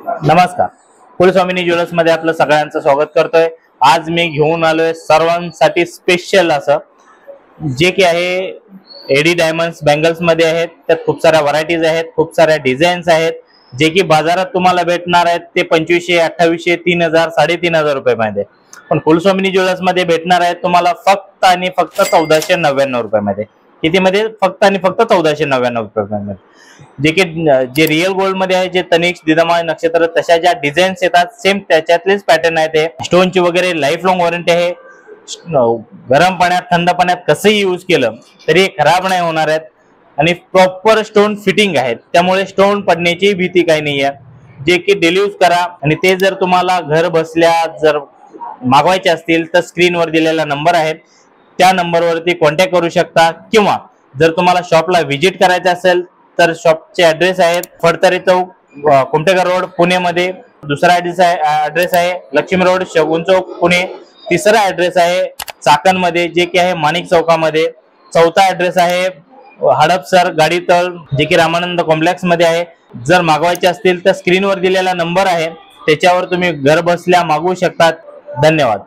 नमस्कार, कुलस्वामिनी ज्वेलर्स मध्ये आपलं सगळ्यांचं स्वागत करतोय। आज मी घेऊन आलोय सर्वांसाठी स्पेशल असं जे की आहे एडी डायमंड्स बँगल्स मध्ये आहेत। त्यात खूप साऱ्या व्हरायटीज आहेत, खूप साऱ्या डिझाईन्स आहेत जे की बाजारात तुम्हाला भेटणार आहेत ते 2500, 2800, 3000, 3500 रुपयामध्ये, पण कुलस्वामिनी ज्वेलर्स मध्ये भेटणार आहेत तुम्हाला फक्त आणि फक्त 1499 रुपयामध्ये। किती मध्ये? फक्त आणि फक्त 1499 रुपयामध्ये। जे रिअल गोल्ड मध्ये आहे, जे तनिष्क, दिदमा, नक्षत्र तशा ज्या डिझाईन्स येतात सेम त्याच्यातलेच पॅटर्न आहेत। ते स्टोनची वगैरे लाईफ लॉंग वॉरंटी आहे। गरम पाण्यात, थंड पाण्यात कसंही यूज केलं तरी खराब नाही होणार आहेत आणि प्रॉपर स्टोन फिटिंग आहेत, त्यामुळे स्टोन पडण्याची भीती काही नाही आहे। जे की डेली यूज करा आणि ते जर तुम्हाला घर बसल्या जर मागवायचे असतील तर स्क्रीनवर दिलेला नंबर आहे त्या नंबरवरती कॉन्टॅक्ट करू शकता, किंवा जर तुम्हाला शॉपला व्हिजिट करायचं असेल तर शॉपचे ॲड्रेस आहेत फडतरे चौक, कुमटेकर रोड, पुणेमध्ये। दुसरा ॲड्रेस आहे लक्ष्मी रोड, शगुन चौक, पुणे। तिसरा ॲड्रेस आहे चाकणमध्ये जे की आहे माणिक चौकामध्ये। चौथा ॲड्रेस आहे हडपसर गाडीतळ जे की रामानंद कॉम्प्लेक्स मध्ये आहे। जर मागवायचे असतील तर स्क्रीनवर दिलेला नंबर आहे त्याच्यावर तुम्ही घर बसल्या मागवू शकतात। धन्यवाद।